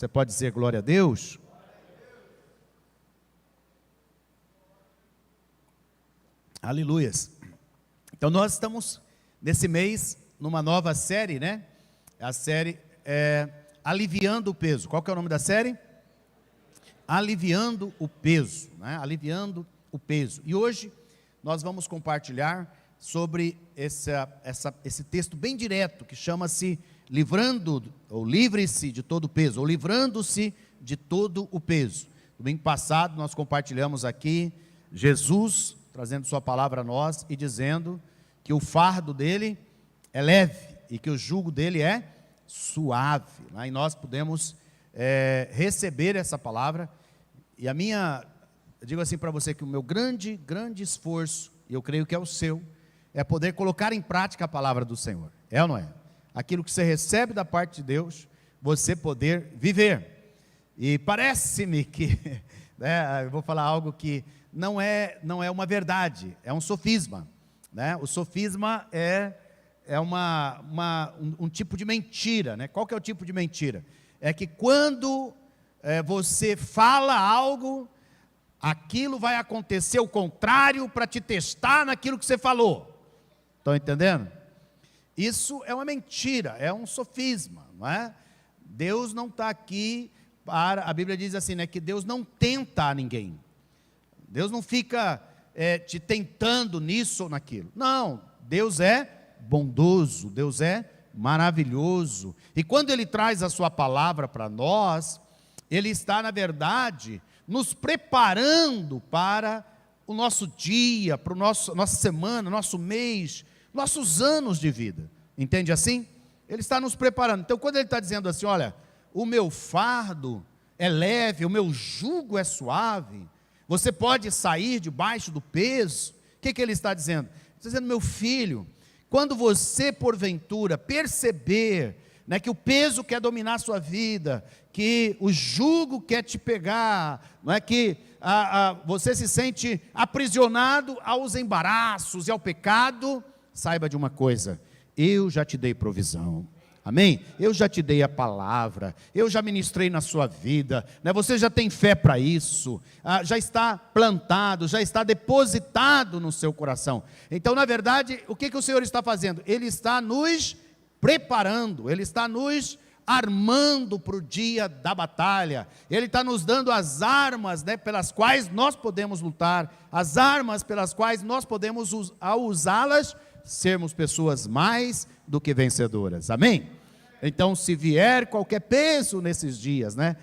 Você pode dizer glória a Deus? Aleluias. Então nós estamos nesse mês numa nova série, né? A série é Aliviando o Peso. Qual que é o nome da série? Aliviando o Peso, né? Aliviando o Peso. E hoje nós vamos compartilhar sobre esse texto bem direto, que chama-se Livrando, ou Livre-se de todo o peso, ou Livrando-se de todo o peso. Domingo passado nós compartilhamos aqui Jesus trazendo sua palavra a nós e dizendo que o fardo dele é leve e que o jugo dele é suave, né? E nós podemos receber essa palavra. E eu digo assim para você que o meu grande esforço, e eu creio que é o seu, é poder colocar em prática a palavra do Senhor. É ou não é? Aquilo que você recebe da parte de Deus, você poder viver. E parece-me que, né, eu vou falar algo que não é uma verdade, é um sofisma, né? O sofisma é um tipo de mentira, né? Qual que é o tipo de mentira? É que quando você fala algo, aquilo vai acontecer o contrário para te testar naquilo que você falou. Estão entendendo? Isso é uma mentira, é um sofisma, não é? Deus não está aqui para, a Bíblia diz assim, né, que Deus não tenta a ninguém. Deus não fica te tentando nisso ou naquilo. Não, Deus é bondoso, Deus é maravilhoso. E quando Ele traz a sua palavra para nós, Ele está, na verdade, nos preparando para o nosso dia, para nossa semana, nosso mês, nossos anos de vida. Entende assim? Ele está nos preparando. Então, quando Ele está dizendo assim, olha, o meu fardo é leve, o meu jugo é suave, você pode sair debaixo do peso. O que Ele está dizendo? Ele está dizendo, meu filho, quando você, porventura, perceber, né, que o peso quer dominar a sua vida, que o jugo quer te pegar, não é, que você se sente aprisionado aos embaraços e ao pecado, saiba de uma coisa, eu já te dei provisão. Amém? Eu já te dei a palavra, eu já ministrei na sua vida, né? Você já tem fé para isso, já está plantado, já está depositado no seu coração. Então, na verdade, o que o Senhor está fazendo? Ele está nos preparando, Ele está nos armando para o dia da batalha. Ele está nos dando as armas, né, pelas quais nós podemos lutar, as armas pelas quais nós podemos, ao usá-las, sermos pessoas mais do que vencedoras. Amém? Então, se vier qualquer peso nesses dias, né,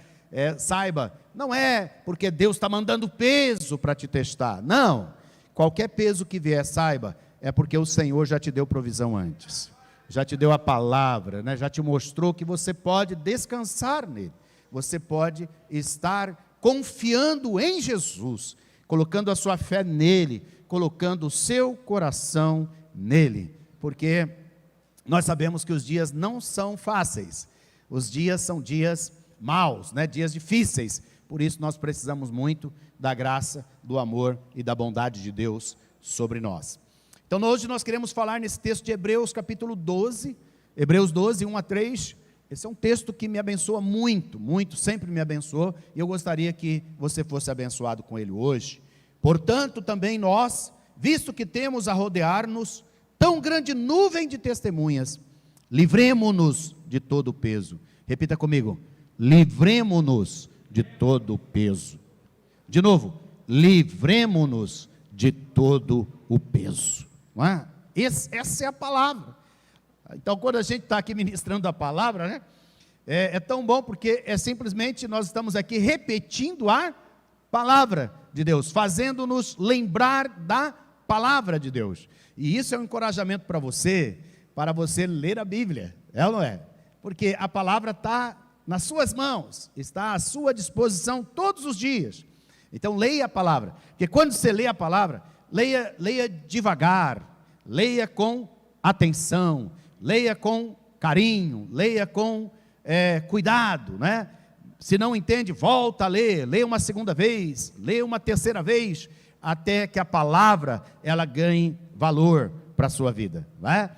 saiba, não é porque Deus está mandando peso para te testar. Não, qualquer peso que vier, saiba, é porque o Senhor já te deu provisão antes, já te deu a palavra, né, já te mostrou que você pode descansar nele, você pode estar confiando em Jesus, colocando a sua fé nele, colocando o seu coração nele, porque nós sabemos que os dias não são fáceis, os dias são dias maus, né? Dias difíceis, por isso nós precisamos muito da graça, do amor e da bondade de Deus sobre nós. Então hoje nós queremos falar nesse texto de Hebreus capítulo 12, Hebreus 12, 1 a 3, esse é um texto que me abençoa muito, sempre me abençoou, e eu gostaria que você fosse abençoado com ele hoje. Portanto, também nós, visto que temos a rodear-nos tão grande nuvem de testemunhas, livremo-nos de todo o peso. Repita comigo, livremo-nos de todo o peso. De novo, livremo-nos de todo o peso. Não é? Essa é a palavra. Então, quando a gente está aqui ministrando a palavra, né, é tão bom porque simplesmente nós estamos aqui repetindo a palavra de Deus, fazendo-nos lembrar da palavra de Deus. E isso é um encorajamento para você ler a Bíblia, é ou não é? Porque a palavra está nas suas mãos, está à sua disposição todos os dias. Então leia a palavra, porque quando você lê a palavra, leia devagar, leia com atenção, leia com carinho, leia com cuidado, né? Se não entende, volta a ler, leia uma segunda vez, leia uma terceira vez, até que a palavra ela ganhe valor para a sua vida, não é?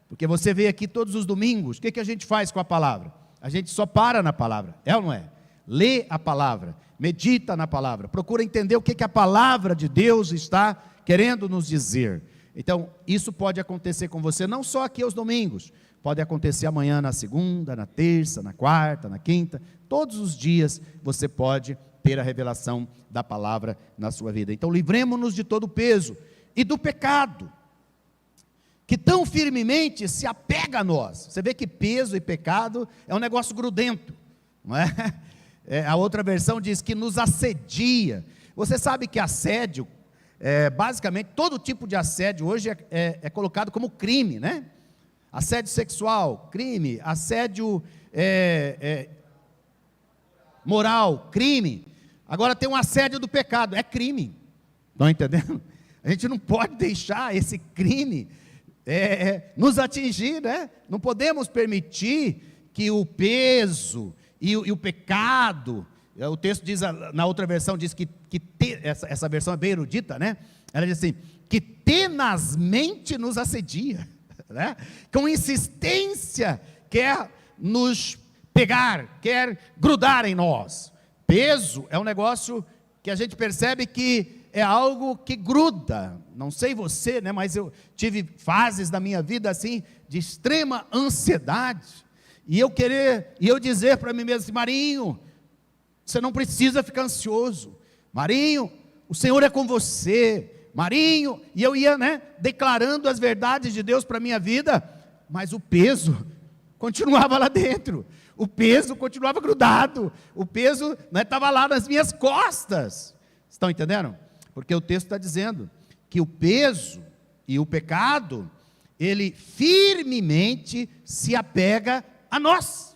Porque você vê aqui todos os domingos, o que a gente faz com a palavra? A gente só para na palavra, é ou não é? lê a palavra, medita na palavra, procura entender o que a palavra de Deus está querendo nos dizer. Então, isso pode acontecer com você, não só aqui aos domingos, pode acontecer amanhã na segunda, na terça, na quarta, na quinta, todos os dias você pode ter a revelação da palavra na sua vida. Então, livremos-nos de todo o peso e do pecado, que tão firmemente se apega a nós. Você vê que peso e pecado é um negócio grudento, não é? A outra versão diz que nos assedia. Você sabe que assédio, basicamente, todo tipo de assédio hoje é colocado como crime, né? Assédio sexual, crime. Assédio moral, crime. Agora tem um assédio do pecado, é crime. Estão entendendo? A gente não pode deixar esse crime nos atingir, né? Não podemos permitir que o peso e o pecado, o texto diz, na outra versão diz essa versão é bem erudita, né? Ela diz assim, que tenazmente nos assedia, né? Com insistência quer nos pegar, quer grudar em nós. Peso é um negócio que a gente percebe que é algo que gruda. Não sei você, né, mas eu tive fases da minha vida assim, de extrema ansiedade, e eu dizer para mim mesmo assim, Marinho, você não precisa ficar ansioso, Marinho, o Senhor é com você, Marinho, e eu ia, né, declarando as verdades de Deus para a minha vida, mas o peso continuava lá dentro, o peso continuava grudado, o peso estava lá nas minhas costas. Estão entendendo? Porque o texto está dizendo que o peso e o pecado, ele firmemente se apega a nós.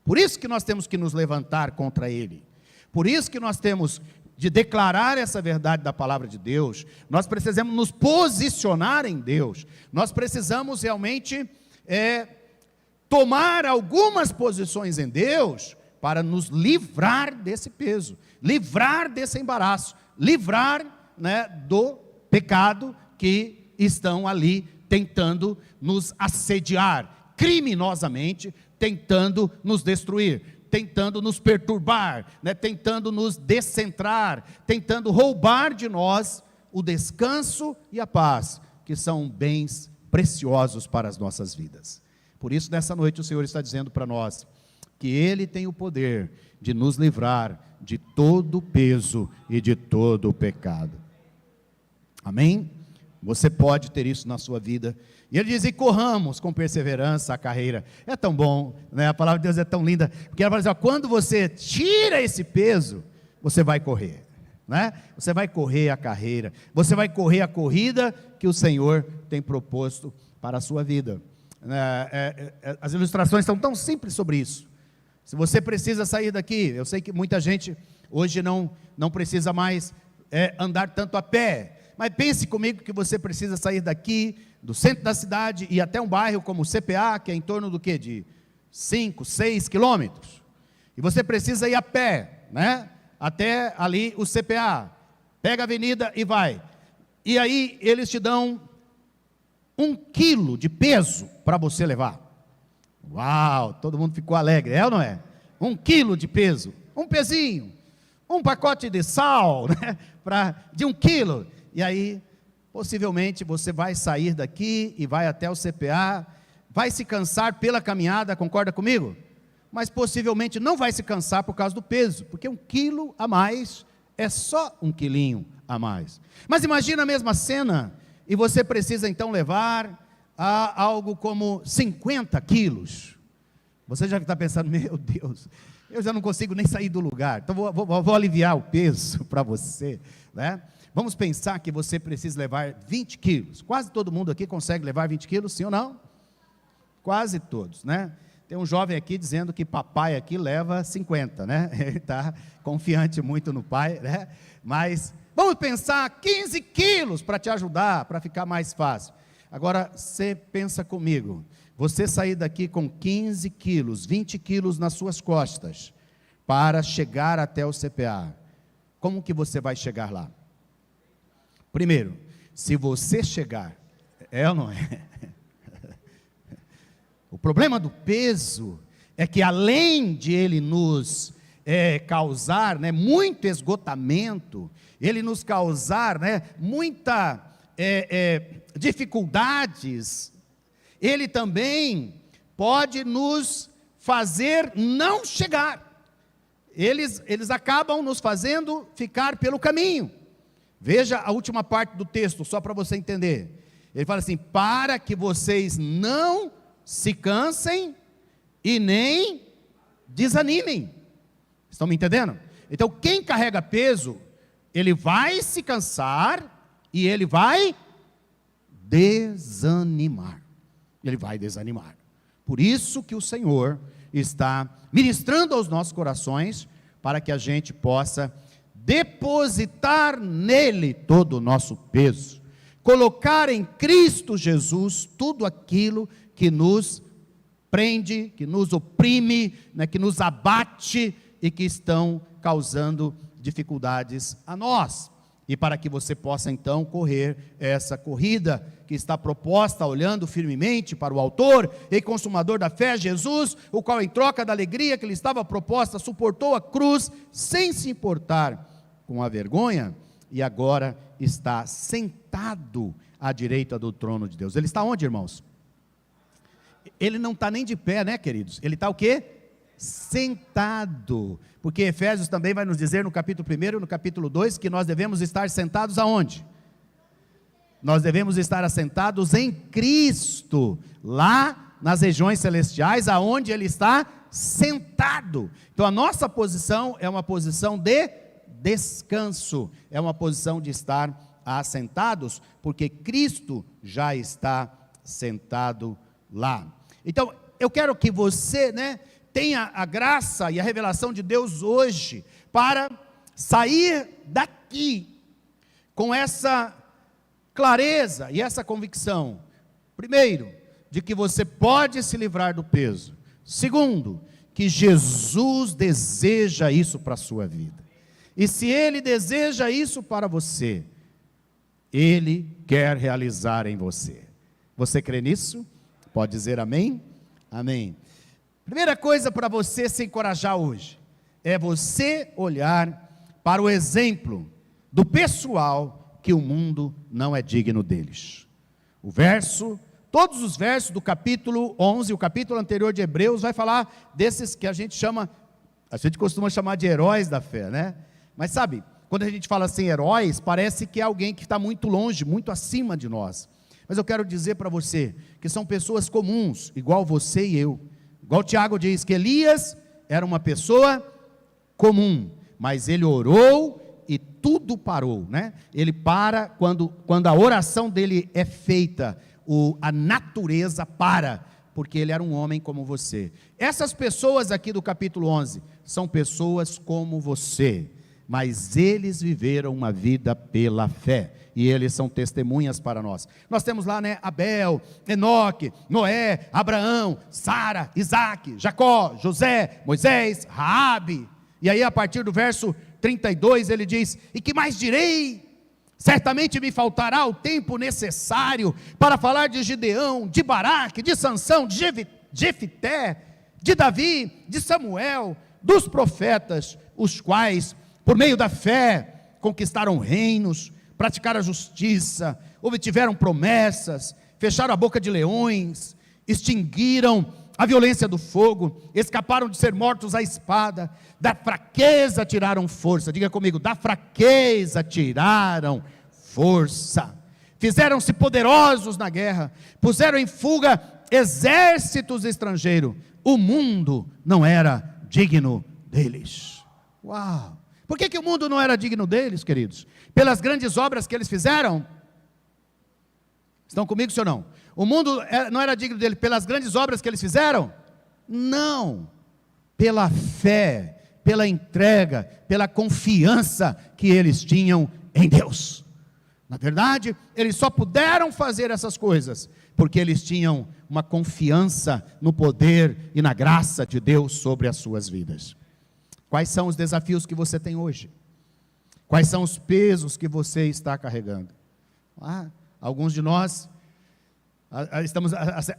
Por isso que nós temos que nos levantar contra ele. Por isso que nós temos de declarar essa verdade da palavra de Deus. Nós precisamos nos posicionar em Deus. Nós precisamos realmente tomar algumas posições em Deus para nos livrar desse peso, livrar desse embaraço, livrar, né, do pecado que estão ali tentando nos assediar, criminosamente, tentando nos destruir, tentando nos perturbar, né, tentando nos descentrar, tentando roubar de nós o descanso e a paz, que são bens preciosos para as nossas vidas. Por isso, nessa noite, o Senhor está dizendo para nós, que Ele tem o poder de nos livrar de todo o peso e de todo o pecado. Amém? Você pode ter isso na sua vida. E Ele diz, e corramos com perseverança a carreira. É tão bom, né? A palavra de Deus é tão linda, porque ela fala assim, ó, quando você tira esse peso, você vai correr, né? Você vai correr a carreira, você vai correr a corrida que o Senhor tem proposto para a sua vida. As ilustrações estão tão simples sobre isso. Se você precisa sair daqui, eu sei que muita gente hoje não precisa mais andar tanto a pé, mas pense comigo que você precisa sair daqui, do centro da cidade, e até um bairro como o CPA, que é em torno do quê? De 5, 6 quilômetros, e você precisa ir a pé, né? Até ali o CPA, pega a avenida e vai, e aí eles te dão 1 quilo de peso para você levar. Uau, todo mundo ficou alegre, é ou não é? 1 quilo de peso, um pezinho, um pacote de sal, né? De 1 quilo, e aí, possivelmente, você vai sair daqui e vai até o CPA, vai se cansar pela caminhada, concorda comigo? Mas possivelmente não vai se cansar por causa do peso, porque 1 quilo a mais é só 1 quilinho a mais. Mas imagina a mesma cena, e você precisa então levar a algo como 50 quilos. Você já está pensando, meu Deus, eu já não consigo nem sair do lugar, então vou aliviar o peso para você, né? Vamos pensar que você precisa levar 20 quilos, quase todo mundo aqui consegue levar 20 quilos, sim ou não? Quase todos, né? Tem um jovem aqui dizendo que papai aqui leva 50, né? Ele está confiante muito no pai, né? Mas vamos pensar 15 quilos para te ajudar, para ficar mais fácil. Agora, você pensa comigo, você sair daqui com 15 quilos, 20 quilos nas suas costas, para chegar até o CPA, como que você vai chegar lá? Primeiro, se você chegar, ou não é? O problema do peso é que além de ele nos causar, né, muito esgotamento, ele nos causar, né, muita dificuldades, ele também pode nos fazer não chegar. Eles acabam nos fazendo ficar pelo caminho. Veja a última parte do texto, só para você entender. Ele fala assim: para que vocês não se cansem e nem desanimem. Estão me entendendo? Então, quem carrega peso, ele vai se cansar e ele vai desanimar. Ele vai desanimar. Por isso que o Senhor está ministrando aos nossos corações, para que a gente possa depositar nele todo o nosso peso, colocar em Cristo Jesus tudo aquilo que nos prende, que nos oprime, né, que nos abate e que estão causando dificuldades a nós. E para que você possa então correr essa corrida que está proposta, olhando firmemente para o autor e consumador da fé, Jesus, o qual em troca da alegria que lhe estava proposta, suportou a cruz, sem se importar com a vergonha, e agora está sentado à direita do trono de Deus. Ele está onde, irmãos? Ele não está nem de pé, né, queridos? Ele está o quê? Sentado. Porque Efésios também vai nos dizer no capítulo 1 e no capítulo 2 que nós devemos estar sentados aonde? Nós devemos estar assentados em Cristo, lá nas regiões celestiais, aonde Ele está sentado. Então a nossa posição é uma posição de descanso, é uma posição de estar assentados, porque Cristo já está sentado lá. Então eu quero que você, né, tenha a graça e a revelação de Deus hoje, para sair daqui com essa clareza e essa convicção. Primeiro, de que você pode se livrar do peso. Segundo, que Jesus deseja isso para a sua vida. E se Ele deseja isso para você, Ele quer realizar em você. Você crê nisso? Pode dizer amém? Amém. Primeira coisa para você se encorajar hoje, é você olhar para o exemplo do pessoal que o mundo não é digno deles. Todos os versos do capítulo 11, o capítulo anterior de Hebreus, vai falar desses que a gente costuma chamar de heróis da fé, né? Mas sabe, quando a gente fala assim, heróis, parece que é alguém que está muito longe, muito acima de nós. Mas eu quero dizer para você, que são pessoas comuns, igual você e eu. Igual Tiago diz que Elias era uma pessoa comum, mas ele orou e tudo parou, né? Ele para, quando a oração dele é feita, a natureza para, porque ele era um homem como você. Essas pessoas aqui do capítulo 11, são pessoas como você, mas eles viveram uma vida pela fé, e eles são testemunhas para nós. Nós temos lá, né, Abel, Enoque, Noé, Abraão, Sara, Isaac, Jacó, José, Moisés, Raabe. E aí a partir do verso 32 ele diz: e que mais direi? Certamente me faltará o tempo necessário para falar de Gideão, de Baraque, de Sansão, de Jefité, de Davi, de Samuel, dos profetas, os quais por meio da fé conquistaram reinos, praticaram a justiça, obtiveram promessas, fecharam a boca de leões, extinguiram a violência do fogo, escaparam de ser mortos à espada, da fraqueza tiraram força. Diga comigo: da fraqueza tiraram força, fizeram-se poderosos na guerra, puseram em fuga exércitos estrangeiros, o mundo não era digno deles. Uau! Por que o mundo não era digno deles, queridos? Pelas grandes obras que eles fizeram? Estão comigo, sim ou não? O mundo não era digno deles pelas grandes obras que eles fizeram? Não, pela fé, pela entrega, pela confiança que eles tinham em Deus. Na verdade, eles só puderam fazer essas coisas porque eles tinham uma confiança no poder e na graça de Deus sobre as suas vidas. Quais são os desafios que você tem hoje? Quais são os pesos que você está carregando? Alguns de nós estamos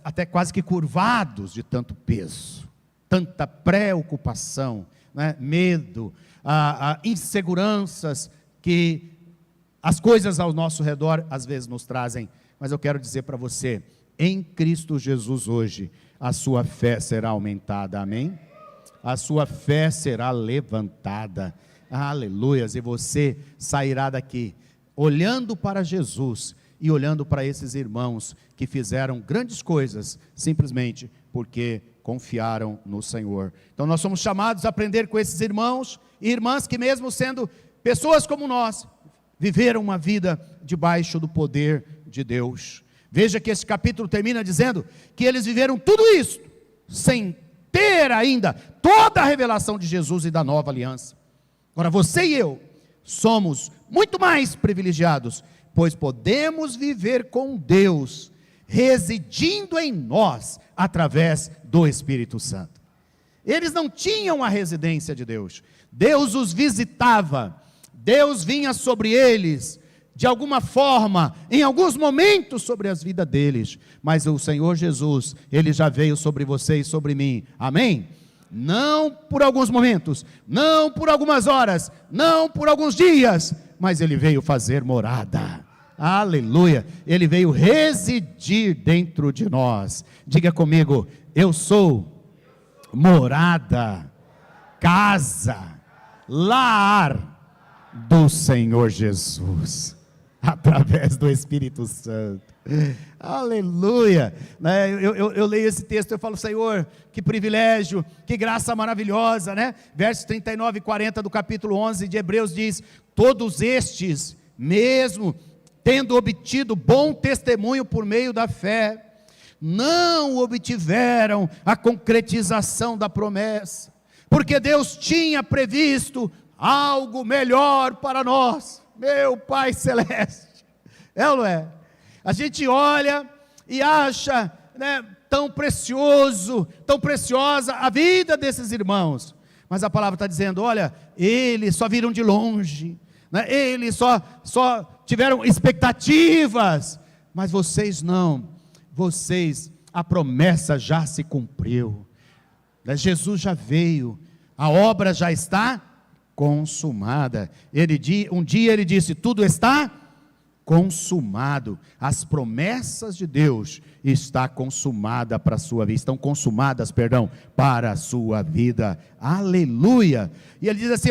até quase que curvados de tanto peso. tanta preocupação, né? Medo, inseguranças que as coisas ao nosso redor às vezes nos trazem. Mas eu quero dizer para você, em Cristo Jesus hoje, a sua fé será aumentada, amém? A sua fé será levantada, aleluias, e você sairá daqui, olhando para Jesus, e olhando para esses irmãos, que fizeram grandes coisas, simplesmente porque confiaram no Senhor. Então nós somos chamados a aprender com esses irmãos, e irmãs que mesmo sendo pessoas como nós, viveram uma vida debaixo do poder de Deus. Veja que esse capítulo termina dizendo que eles viveram tudo isso, sem ter ainda toda a revelação de Jesus e da nova aliança. Agora você e eu, somos muito mais privilegiados, pois podemos viver com Deus, residindo em nós, através do Espírito Santo. Eles não tinham a residência de Deus, Deus os visitava, Deus vinha sobre eles, de alguma forma, em alguns momentos sobre as vidas deles, mas o Senhor Jesus, Ele já veio sobre você e sobre mim, amém? Não por alguns momentos, não por algumas horas, não por alguns dias, mas Ele veio fazer morada, aleluia, Ele veio residir dentro de nós. Diga comigo, eu sou morada, casa, lar do Senhor Jesus, através do Espírito Santo, aleluia, né? Eu leio esse texto, eu falo, Senhor, que privilégio, que graça maravilhosa, né? Versos 39 e 40 do capítulo 11 de Hebreus diz, todos estes, mesmo tendo obtido bom testemunho por meio da fé, não obtiveram a concretização da promessa, porque Deus tinha previsto algo melhor para nós, meu Pai Celeste, é ou não é? A gente olha e acha, né, tão precioso, tão preciosa a vida desses irmãos, mas a palavra está dizendo, olha, eles só viram de longe, né, eles só tiveram expectativas, mas vocês não, vocês, a promessa já se cumpriu, né, Jesus já veio, a obra já está consumada. Um dia ele disse, tudo está consumado, as promessas de Deus estão consumadas para a sua vida, para a sua vida, aleluia, e ele diz assim,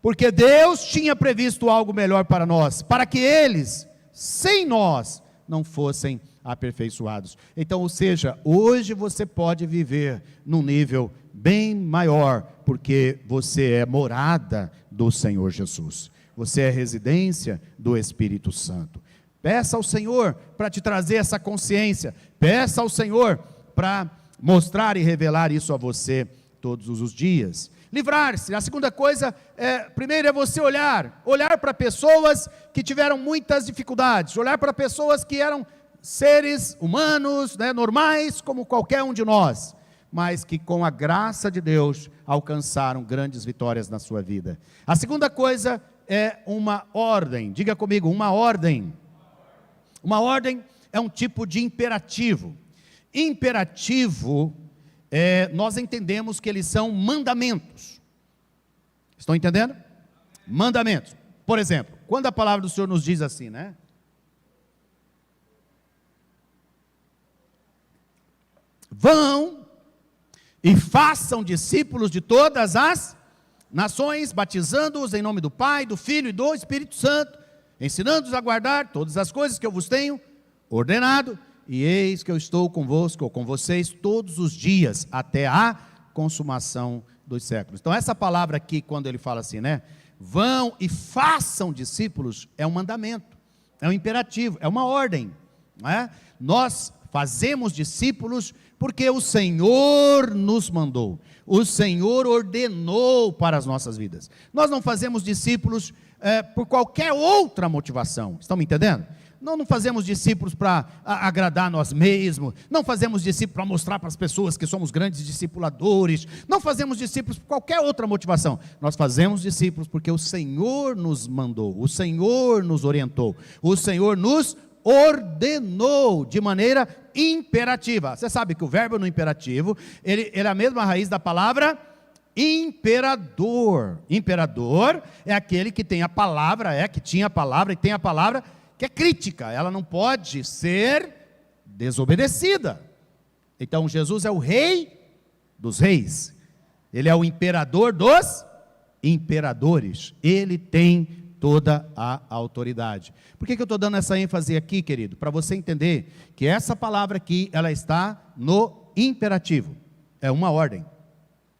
porque Deus tinha previsto algo melhor para nós, para que eles, sem nós, não fossem aperfeiçoados. Então, ou seja, hoje você pode viver num nível bem maior, porque você é morada do Senhor Jesus, você é residência do Espírito Santo. Peça ao Senhor para te trazer essa consciência, peça ao Senhor para mostrar e revelar isso a você todos os dias. Livrar-se, a segunda coisa, primeiro é você olhar para pessoas que tiveram muitas dificuldades, olhar para pessoas que eram seres humanos, né, normais, como qualquer um de nós, mas que com a graça de Deus alcançaram grandes vitórias na sua vida. A segunda coisa é uma ordem, diga comigo, uma ordem. Uma ordem é um tipo de imperativo. Imperativo, nós entendemos que eles são mandamentos. Estão entendendo? Mandamentos. Por exemplo, quando a palavra do Senhor nos diz assim, né? Vão e façam discípulos de todas as nações, batizando-os em nome do Pai, do Filho e do Espírito Santo, ensinando-os a guardar todas as coisas que eu vos tenho ordenado, e eis que eu estou convosco, ou com vocês, todos os dias, até a consumação dos séculos. Então essa palavra aqui, quando ele fala assim, né, vão e façam discípulos, é um mandamento, é um imperativo, é uma ordem, não é? Nós fazemos discípulos porque o Senhor nos mandou, o Senhor ordenou para as nossas vidas. Nós não fazemos discípulos por qualquer outra motivação, estão me entendendo? Não fazemos discípulos para agradar nós mesmos, não fazemos discípulos para mostrar para as pessoas que somos grandes discipuladores, não fazemos discípulos por qualquer outra motivação, nós fazemos discípulos porque o Senhor nos mandou, o Senhor nos orientou, o Senhor nos ordenou de maneira imperativa. Você sabe que o verbo no imperativo, ele é a mesma raiz da palavra imperador. Imperador é aquele que tem a palavra, que tinha a palavra e tem a palavra que é crítica, ela não pode ser desobedecida. Então Jesus é o rei dos reis, ele é o imperador dos imperadores, ele tem toda a autoridade. Por que eu estou dando essa ênfase aqui, querido? Para você entender que essa palavra aqui, ela está no imperativo, é uma ordem.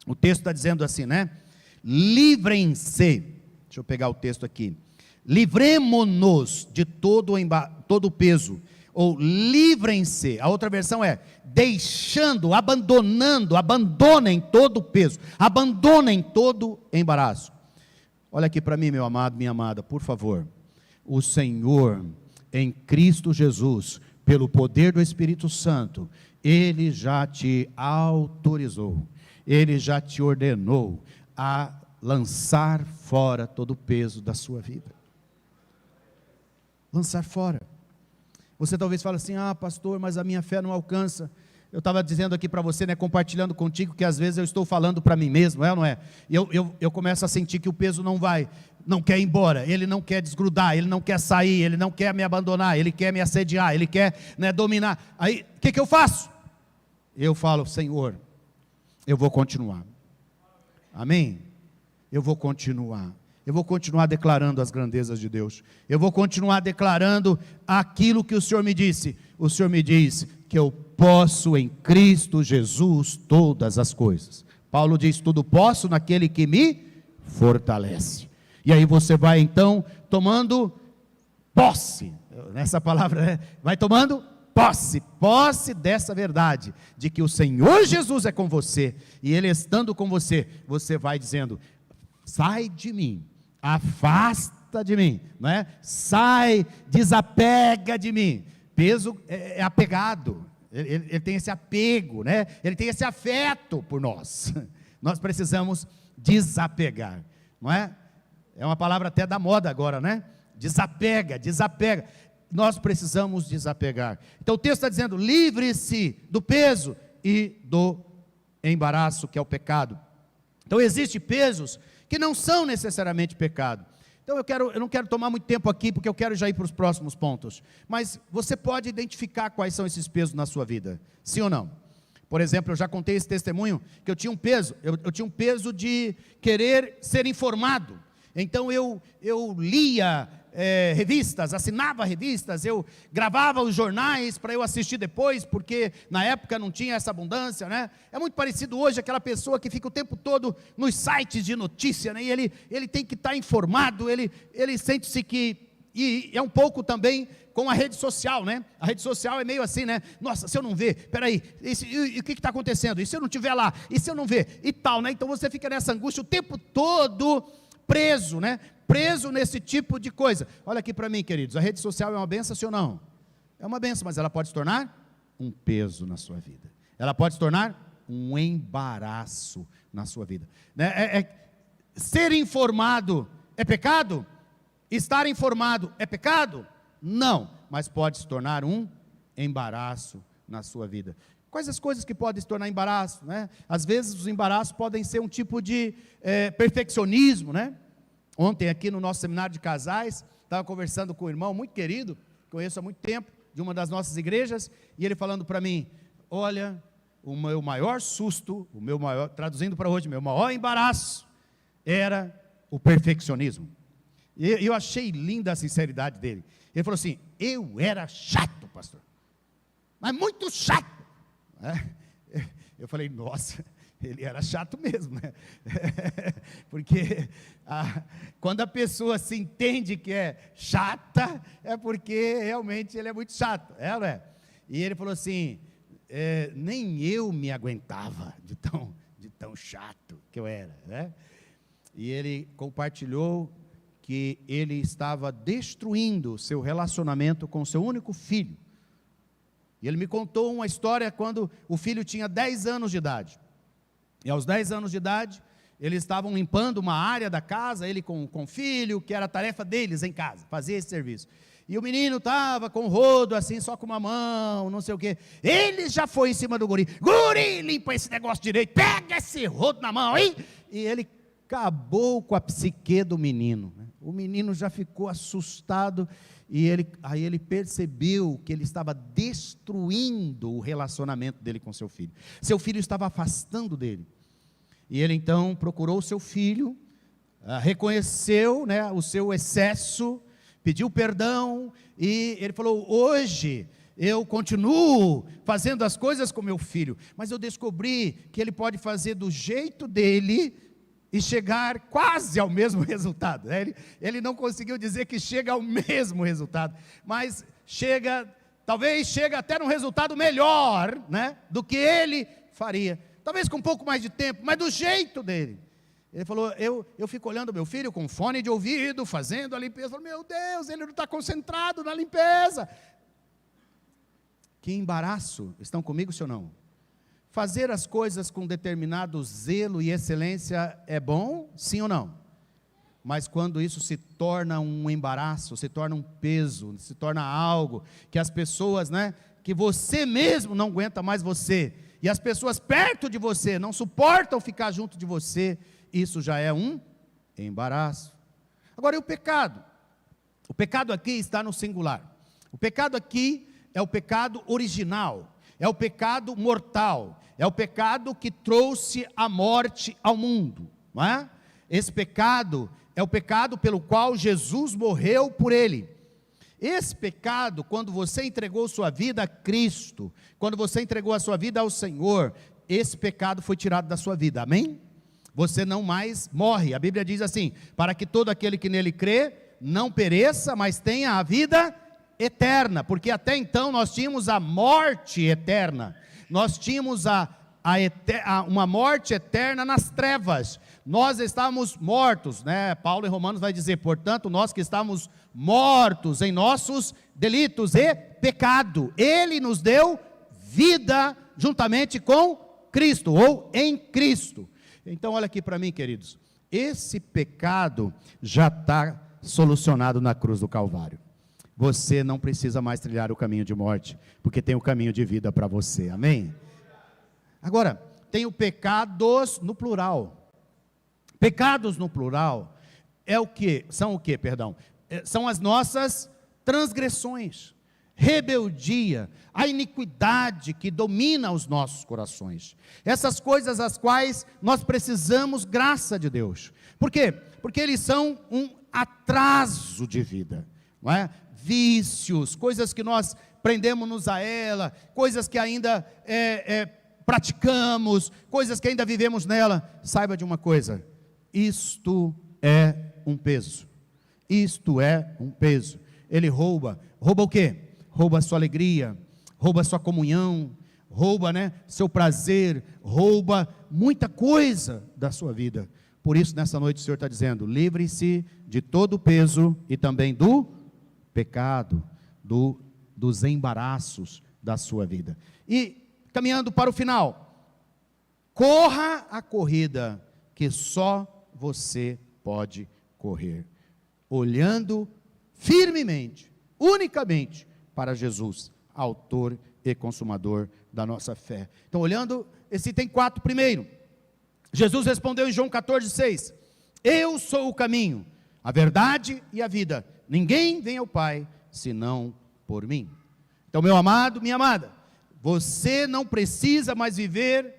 O texto está dizendo assim, né? Livrem-se, deixa eu pegar o texto aqui, livremo-nos de todo o peso, ou livrem-se, a outra versão é, deixando, abandonando, abandonem todo o peso, abandonem todo o embaraço. Olha aqui para mim, meu amado, minha amada, por favor. O Senhor, em Cristo Jesus, pelo poder do Espírito Santo, Ele já te autorizou, Ele já te ordenou a lançar fora todo o peso da sua vida. Lançar fora. Você talvez fale assim, pastor, mas a minha fé não alcança. Eu estava dizendo aqui para você, né, compartilhando contigo, que às vezes eu estou falando para mim mesmo, é ou não é? E eu começo a sentir que o peso não quer ir embora, ele não quer desgrudar, ele não quer sair, ele não quer me abandonar, ele quer me assediar, ele quer, né, dominar. Aí, o que eu faço? Eu falo, Senhor, eu vou continuar. Amém? Eu vou continuar. Eu vou continuar declarando as grandezas de Deus. Eu vou continuar declarando aquilo que o Senhor me disse. O Senhor me diz que eu posso em Cristo Jesus todas as coisas. Paulo diz, tudo posso naquele que me fortalece. E aí você vai então tomando posse. Nessa palavra, vai tomando posse dessa verdade, de que o Senhor Jesus é com você, e Ele estando com você, você vai dizendo, sai de mim, afasta de mim, não é? Sai, desapega de mim. Peso é apegado, ele tem esse apego, né? Ele tem esse afeto por nós. Nós precisamos desapegar, não é? É uma palavra até da moda agora, né? Desapega. Nós precisamos desapegar. Então o texto está dizendo, livre-se do peso e do embaraço, que é o pecado. Então existem pesos que não são necessariamente pecado. Então eu não quero tomar muito tempo aqui, porque eu quero já ir para os próximos pontos. Mas você pode identificar quais são esses pesos na sua vida, sim ou não? Por exemplo, eu já contei esse testemunho, que eu tinha um peso, eu tinha um peso de querer ser informado. Então eu lia revistas, assinava revistas, eu gravava os jornais para eu assistir depois, porque na época não tinha essa abundância, né? É muito parecido hoje aquela pessoa que fica o tempo todo nos sites de notícia, né? E ele tem que estar informado, ele sente-se que, e é um pouco também com a rede social, né? A rede social é meio assim, né? Nossa, se eu não ver, peraí, e o que está acontecendo? E se eu não estiver lá? E se eu não ver? E tal, né? Então você fica nessa angústia o tempo todo preso, né? Preso nesse tipo de coisa. Olha aqui para mim, queridos, a rede social é uma bênção, sim ou não? É uma bênção, mas ela pode se tornar um peso na sua vida. Ela pode se tornar um embaraço na sua vida. Ser informado é pecado? Estar informado é pecado? Não, mas pode se tornar um embaraço na sua vida. Quais as coisas que podem se tornar embaraço, né? Às vezes os embaraços podem ser um tipo de perfeccionismo, né? Ontem aqui no nosso seminário de casais, estava conversando com um irmão muito querido, conheço há muito tempo, de uma das nossas igrejas, e ele falando para mim, olha, o meu maior susto, traduzindo para hoje, meu maior embaraço, era o perfeccionismo. E eu achei linda a sinceridade dele. Ele falou assim, eu era chato, pastor, mas muito chato. Eu falei, nossa, ele era chato mesmo, né? Porque quando a pessoa se entende que é chata, é porque realmente ele é muito chato, não é? E ele falou assim, nem eu me aguentava de tão chato que eu era, né? E ele compartilhou que ele estava destruindo seu relacionamento com seu único filho. E ele me contou uma história quando o filho tinha 10 anos de idade. E aos 10 anos de idade, eles estavam limpando uma área da casa, ele com o filho, que era a tarefa deles em casa, fazer esse serviço. e o menino estava com o rodo assim, só com uma mão, não sei o quê. Ele já foi em cima do guri. Guri, limpa esse negócio direito, pega esse rodo na mão aí. E ele acabou com a psique do menino. O menino já ficou assustado, e aí ele percebeu que ele estava destruindo o relacionamento dele com seu filho. Seu filho estava afastando dele. E ele então procurou seu filho, reconheceu, né, o seu excesso, pediu perdão, e ele falou: hoje eu continuo fazendo as coisas com meu filho, mas eu descobri que ele pode fazer do jeito dele e chegar quase ao mesmo resultado. Ele não conseguiu dizer que chega ao mesmo resultado, mas talvez chega até num resultado melhor, né, do que ele faria. Talvez com um pouco mais de tempo, mas do jeito dele. Ele falou: eu fico olhando meu filho com fone de ouvido, fazendo a limpeza. Eu falo: meu Deus, ele não está concentrado na limpeza. Que embaraço. Estão comigo, sim ou não? Fazer as coisas com determinado zelo e excelência é bom, sim ou não? Mas quando isso se torna um embaraço, se torna um peso, se torna algo que as pessoas, né, que você mesmo não aguenta mais você, e as pessoas perto de você não suportam ficar junto de você, isso já é um embaraço. Agora, e o pecado? O pecado aqui está no singular. O pecado aqui é o pecado original, é o pecado mortal, é o pecado que trouxe a morte ao mundo, não é? Esse pecado é o pecado pelo qual Jesus morreu por ele. Esse pecado, quando você entregou sua vida a Cristo, quando você entregou a sua vida ao Senhor, esse pecado foi tirado da sua vida, amém? Você não mais morre. A Bíblia diz assim: para que todo aquele que nele crê, não pereça, mas tenha a vida eterna, porque até então nós tínhamos a morte eterna, nós tínhamos uma morte eterna nas trevas, nós estávamos mortos, né? Paulo em Romanos vai dizer: portanto, nós que estávamos mortos em nossos delitos e pecado, Ele nos deu vida juntamente com Cristo, ou em Cristo. Então olha aqui para mim, queridos, esse pecado já está solucionado na cruz do Calvário. Você não precisa mais trilhar o caminho de morte, porque tem o caminho de vida para você, amém? Agora, tem o pecados no plural. Pecados no plural são o que, perdão? São as nossas transgressões, rebeldia, a iniquidade que domina os nossos corações. Essas coisas as quais nós precisamos graça de Deus. Por quê? Porque eles são um atraso de vida, não é? Vícios, coisas que nós prendemos-nos a ela, coisas que ainda praticamos, coisas que ainda vivemos nela. Saiba de uma coisa: isto é um peso. Isto é um peso. Ele rouba o quê? Rouba a sua alegria, rouba a sua comunhão, rouba, né, seu prazer, rouba muita coisa da sua vida. Por isso, nessa noite o Senhor está dizendo: livre-se de todo o peso e também do pecado, dos embaraços da sua vida. E, caminhando para o final, corra a corrida que só você pode correr, olhando firmemente, unicamente para Jesus, autor e consumador da nossa fé. Então, olhando esse item 4 primeiro, Jesus respondeu em João 14,6: eu sou o caminho, a verdade e a vida, ninguém vem ao Pai, senão por mim. Então, meu amado, minha amada, você não precisa mais viver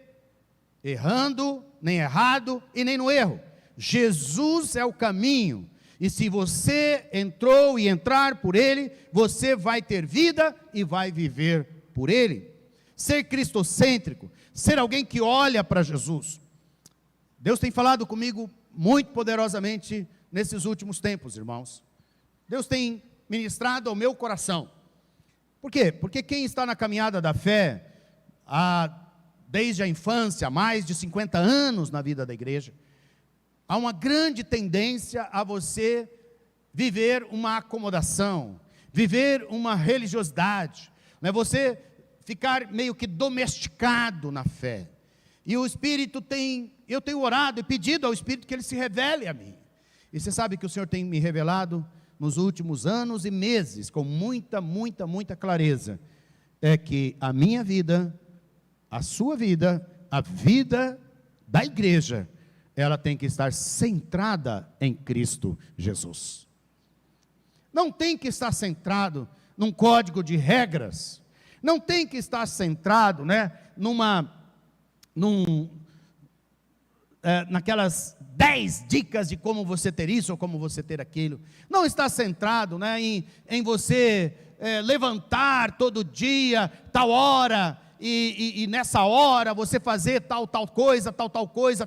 errando, nem errado e nem no erro. Jesus é o caminho, e se você entrou e entrar por Ele, você vai ter vida e vai viver por Ele. Ser cristocêntrico, ser alguém que olha para Jesus. Deus tem falado comigo muito poderosamente nesses últimos tempos, irmãos. Deus tem ministrado ao meu coração. Por quê? Porque quem está na caminhada da fé, desde a infância, há mais de 50 anos na vida da igreja, há uma grande tendência a você viver uma acomodação, viver uma religiosidade, né? Você ficar meio que domesticado na fé. E o Espírito eu tenho orado e pedido ao Espírito que Ele se revele a mim. E você sabe que o Senhor tem me revelado nos últimos anos e meses, com muita clareza, é que a minha vida, a sua vida, a vida da igreja, ela tem que estar centrada em Cristo Jesus. Não tem que estar centrado num código de regras, não tem que estar centrado, naquelas 10 dicas de como você ter isso ou como você ter aquilo. Não está centrado em você levantar todo dia, tal hora, e nessa hora você fazer tal coisa, tal coisa,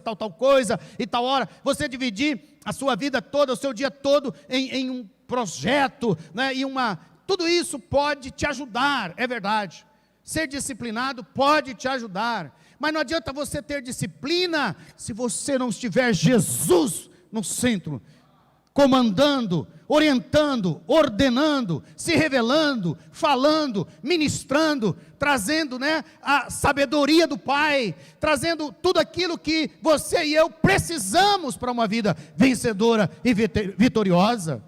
e tal hora, você dividir a sua vida toda, o seu dia todo em um projeto, tudo isso pode te ajudar, é verdade. Ser disciplinado pode te ajudar, mas não adianta você ter disciplina se você não estiver Jesus no centro, comandando, orientando, ordenando, se revelando, falando, ministrando, trazendo a sabedoria do Pai, trazendo tudo aquilo que você e eu precisamos para uma vida vencedora e vitoriosa.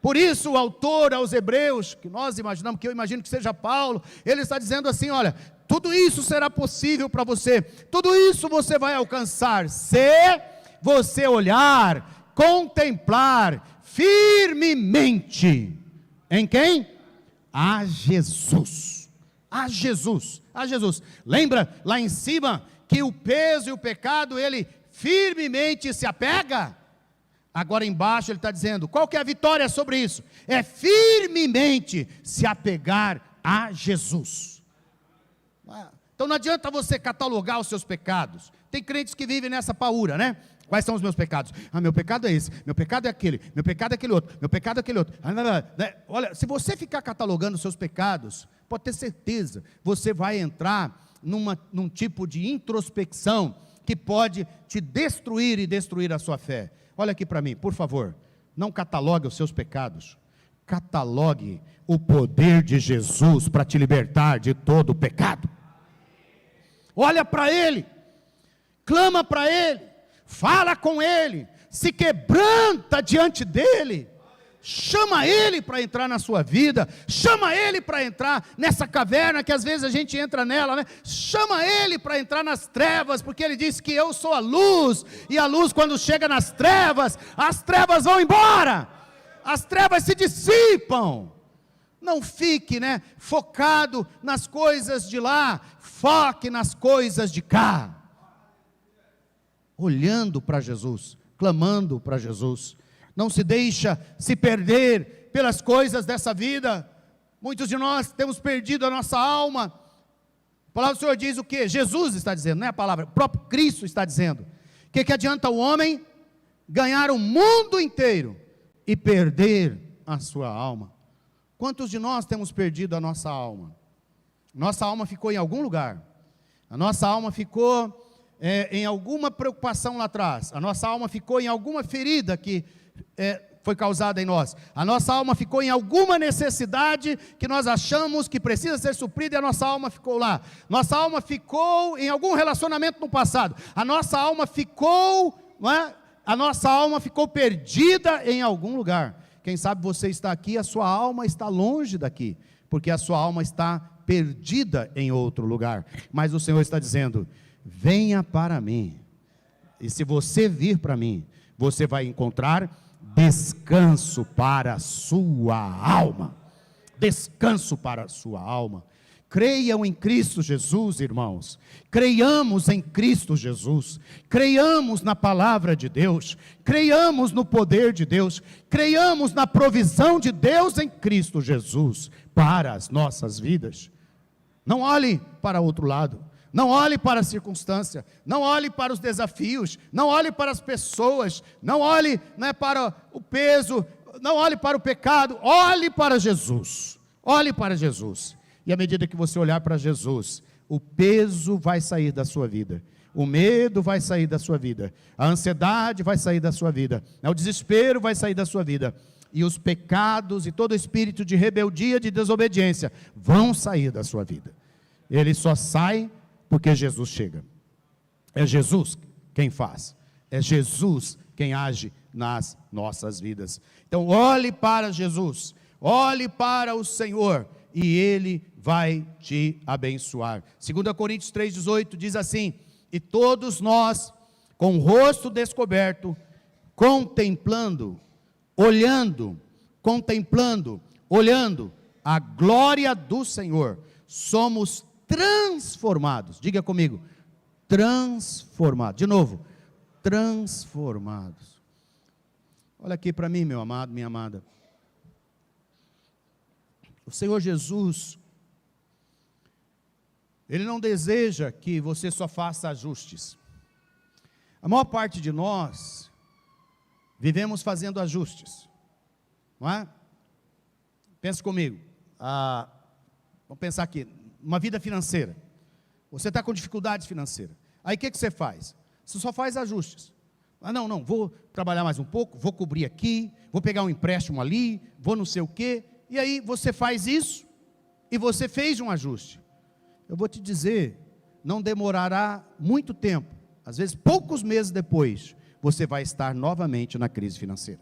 Por isso o autor aos Hebreus, que nós imaginamos, que eu imagino que seja Paulo, ele está dizendo assim, olha, tudo isso será possível para você, tudo isso você vai alcançar, se você olhar, contemplar firmemente, em quem? A Jesus, a Jesus, a Jesus. Lembra lá em cima, que o peso e o pecado, ele firmemente se apega? Agora embaixo ele está dizendo, qual que é a vitória sobre isso? É firmemente se apegar a Jesus. Então não adianta você catalogar os seus pecados. Tem crentes que vivem nessa paura, Quais são os meus pecados? Meu pecado é esse, meu pecado é aquele, meu pecado é aquele outro, meu pecado é aquele outro. Olha, se você ficar catalogando os seus pecados, pode ter certeza, você vai entrar num tipo de introspecção que pode te destruir e destruir a sua fé. Olha aqui para mim, por favor, não catalogue os seus pecados, catalogue o poder de Jesus para te libertar de todo o pecado. Olha para Ele, clama para Ele, fala com Ele, se quebranta diante dEle, chama Ele para entrar na sua vida, chama Ele para entrar nessa caverna que às vezes a gente entra nela, chama Ele para entrar nas trevas, porque Ele disse que eu sou a luz, e a luz quando chega nas trevas, as trevas vão embora, as trevas se dissipam. Não fique focado nas coisas de lá, foque nas coisas de cá, olhando para Jesus, clamando para Jesus. Não se deixa se perder pelas coisas dessa vida. Muitos de nós temos perdido a nossa alma. A palavra do Senhor diz o que? Jesus está dizendo, não é a palavra, o próprio Cristo está dizendo. Que adianta o homem ganhar o mundo inteiro e perder a sua alma? Quantos de nós temos perdido a nossa alma? Nossa alma ficou em algum lugar. A nossa alma ficou em alguma preocupação lá atrás. A nossa alma ficou em alguma ferida que foi causada em nós. A nossa alma ficou em alguma necessidade que nós achamos que precisa ser suprida e a nossa alma ficou lá. Nossa alma ficou em algum relacionamento no passado. A nossa alma ficou, a nossa alma ficou perdida em algum lugar. Quem sabe você está aqui, a sua alma está longe daqui, porque a sua alma está perdida em outro lugar. Mas o Senhor está dizendo, venha para mim. E se você vir para mim, você vai encontrar descanso para a sua alma. Descanso para a sua alma. Creiam em Cristo Jesus, irmãos. Creiamos em Cristo Jesus. Creiamos na palavra de Deus. Creiamos no poder de Deus. Creiamos na provisão de Deus em Cristo Jesus para as nossas vidas. Não olhe para outro lado. Não olhe para a circunstância, não olhe para os desafios, não olhe para as pessoas, não olhe para o peso, não olhe para o pecado, olhe para Jesus, olhe para Jesus. E à medida que você olhar para Jesus, o peso vai sair da sua vida, o medo vai sair da sua vida, a ansiedade vai sair da sua vida, o desespero vai sair da sua vida, e os pecados e todo espírito de rebeldia, de desobediência, vão sair da sua vida. Ele só sai porque Jesus chega. É Jesus quem faz, é Jesus quem age nas nossas vidas. Então olhe para Jesus, olhe para o Senhor, e Ele vai te abençoar. 2 Coríntios 3,18 diz assim: e todos nós, com o rosto descoberto, contemplando, olhando a glória do Senhor, somos transformados. Diga comigo, transformados. De novo, transformados. Olha aqui para mim, meu amado, minha amada. O Senhor Jesus, Ele não deseja que você só faça ajustes. A maior parte de nós vivemos fazendo ajustes, não é? Pensa comigo, vamos pensar aqui, uma vida financeira. Você está com dificuldades financeiras. Aí o que você faz? Você só faz ajustes. Não, vou trabalhar mais um pouco, vou cobrir aqui, vou pegar um empréstimo ali, vou não sei o quê. E aí você faz isso e você fez um ajuste. Eu vou te dizer, não demorará muito tempo, às vezes poucos meses depois, você vai estar novamente na crise financeira.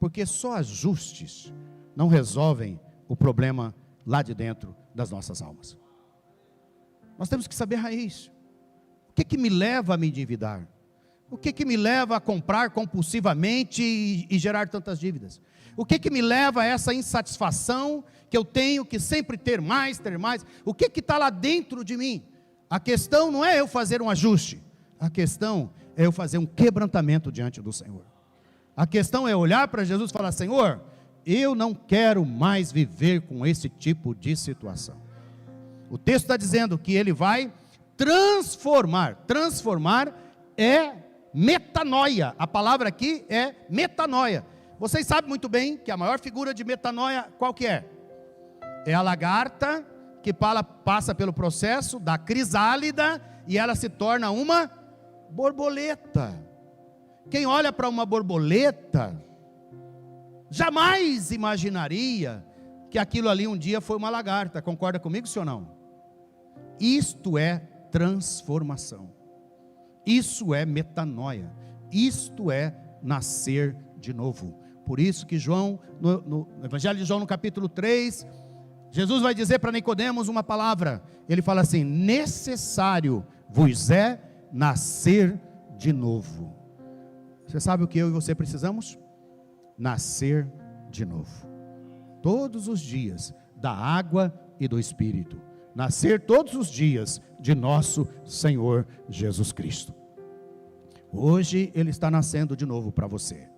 Porque só ajustes não resolvem o problema lá de dentro das nossas almas. Nós temos que saber a raiz. O que me leva a me endividar? O que me leva a comprar compulsivamente e gerar tantas dívidas? O que me leva a essa insatisfação que eu tenho que sempre ter mais? O que está lá dentro de mim? A questão não é eu fazer um ajuste. A questão é eu fazer um quebrantamento diante do Senhor. A questão é olhar para Jesus e falar: Senhor, eu não quero mais viver com esse tipo de situação. O texto está dizendo que Ele vai transformar. Transformar é metanoia. A palavra aqui é metanoia. Vocês sabem muito bem que a maior figura de metanoia, qual que é? É a lagarta que passa pelo processo da crisálida e ela se torna uma borboleta. Quem olha para uma borboleta jamais imaginaria que aquilo ali um dia foi uma lagarta. Concorda comigo, sim ou não? Isto é transformação. Isso é metanoia. Isto é nascer de novo. Por isso que João, no Evangelho de João, no capítulo 3, Jesus vai dizer para Nicodemos uma palavra. Ele fala assim: necessário vos é nascer de novo. Você sabe o que eu e você precisamos? Nascer de novo. Todos os dias, da água e do Espírito. Nascer todos os dias de nosso Senhor Jesus Cristo. Hoje Ele está nascendo de novo para você.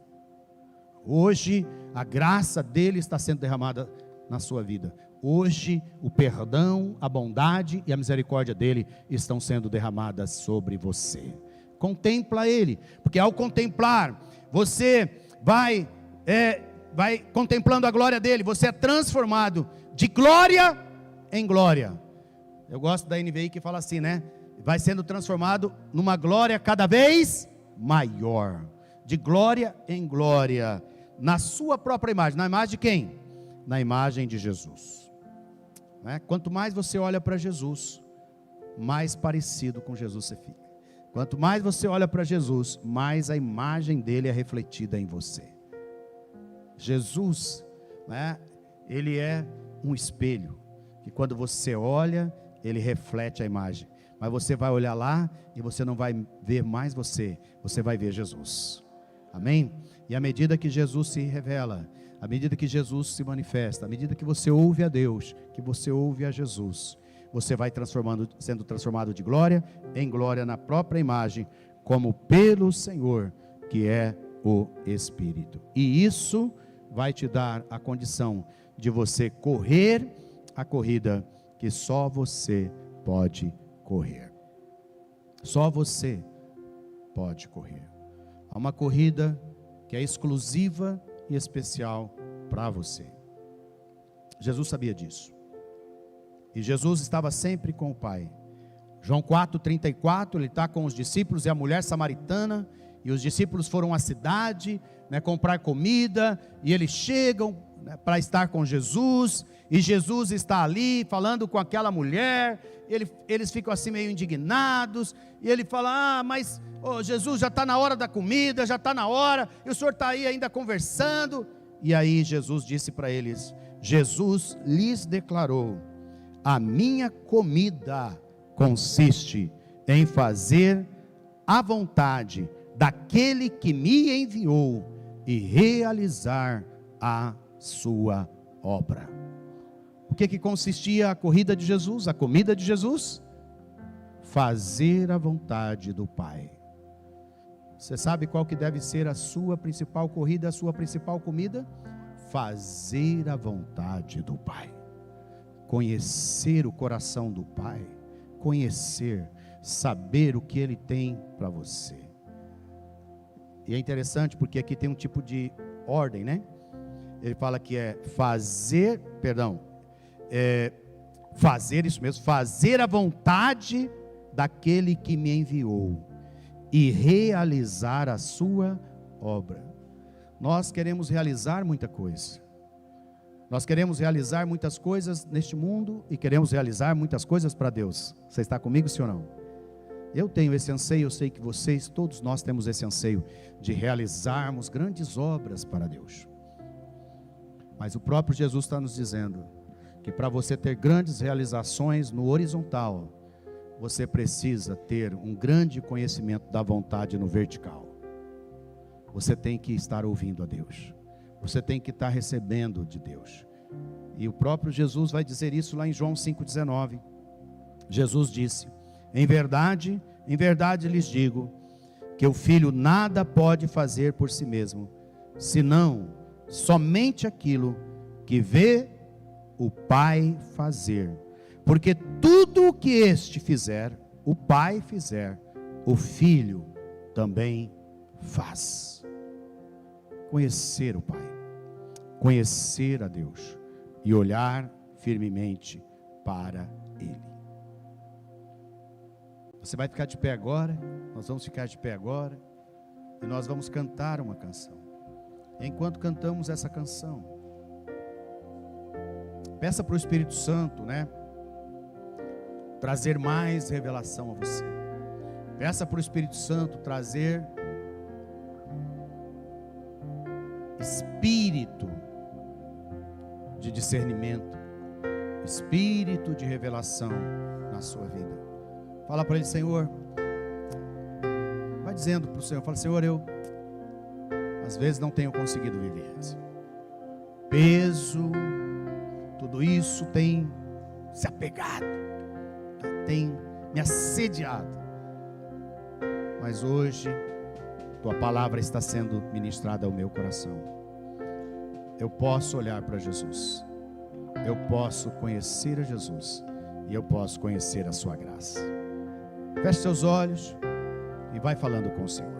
Hoje a graça dele está sendo derramada na sua vida. Hoje o perdão, a bondade e a misericórdia dele estão sendo derramadas sobre você. Contempla Ele, porque ao contemplar, você vai contemplando a glória dele, você é transformado de glória em glória. Eu gosto da NVI que fala assim, né? Vai sendo transformado numa glória cada vez maior, de glória em glória, na sua própria imagem. Na imagem de quem? Na imagem de Jesus, né? Quanto mais você olha para Jesus, mais parecido com Jesus você fica. Quanto mais você olha para Jesus, mais a imagem dele é refletida em você. Jesus, né? Ele é um espelho, que quando você olha, ele reflete a imagem. Mas você vai olhar lá e você não vai ver mais você vai ver Jesus. Amém? E à medida que Jesus se revela, à medida que Jesus se manifesta, à medida que você ouve a Deus, que você ouve a Jesus, você vai sendo transformado de glória em glória na própria imagem, como pelo Senhor, que é o Espírito. E isso vai te dar a condição de você correr a corrida que só você pode correr. Só você pode correr. Há uma corrida que é exclusiva e especial para você. Jesus sabia disso. E Jesus estava sempre com o Pai. João 4,34, ele está com os discípulos e a mulher samaritana, e os discípulos foram à cidade, né, comprar comida, e eles chegam, para estar com Jesus, e Jesus está ali falando com aquela mulher, eles ficam assim meio indignados, e ele fala, mas Jesus, já está na hora da comida, já está na hora, e o senhor está aí ainda conversando. E aí Jesus disse para eles, Jesus lhes declarou, a minha comida consiste em fazer a vontade daquele que me enviou e realizar a sua obra. O que consistia a corrida de Jesus, a comida de Jesus? Fazer a vontade do Pai. Você sabe qual que deve ser a sua principal corrida, a sua principal comida? Fazer a vontade do Pai. Conhecer o coração do Pai, conhecer, saber o que Ele tem para você. E é interessante porque aqui tem um tipo de ordem, né? Ele fala que fazer isso mesmo, fazer a vontade daquele que me enviou e realizar a sua obra. Nós queremos realizar muita coisa. Nós queremos realizar muitas coisas neste mundo e queremos realizar muitas coisas para Deus. Você está comigo, sim ou não? Eu tenho esse anseio, eu sei que vocês, todos nós temos esse anseio de realizarmos grandes obras para Deus. Mas o próprio Jesus está nos dizendo que para você ter grandes realizações no horizontal, você precisa ter um grande conhecimento da vontade no vertical. Você tem que estar ouvindo a Deus. Você tem que estar recebendo de Deus. E o próprio Jesus vai dizer isso lá em João 5,19. Jesus disse, em verdade lhes digo, que o Filho nada pode fazer por si mesmo, senão somente aquilo que vê o Pai fazer. Porque tudo o que este fizer, o Pai fizer, o Filho também faz. Conhecer o Pai, conhecer a Deus e olhar firmemente para Ele. Você vai ficar de pé agora, nós vamos ficar de pé agora, e nós vamos cantar uma canção. Enquanto cantamos essa canção, peça para o Espírito Santo, trazer mais revelação a você. Peça para o Espírito Santo trazer espírito de discernimento, espírito de revelação na sua vida. Fala para Ele, Senhor, vai dizendo para o Senhor, fala, Senhor, eu às vezes não tenho conseguido viver. Peso, tudo isso tem se apegado, tem me assediado. Mas hoje, Tua palavra está sendo ministrada ao meu coração. Eu posso olhar para Jesus. Eu posso conhecer a Jesus. E eu posso conhecer a sua graça. Feche seus olhos e vai falando com o Senhor.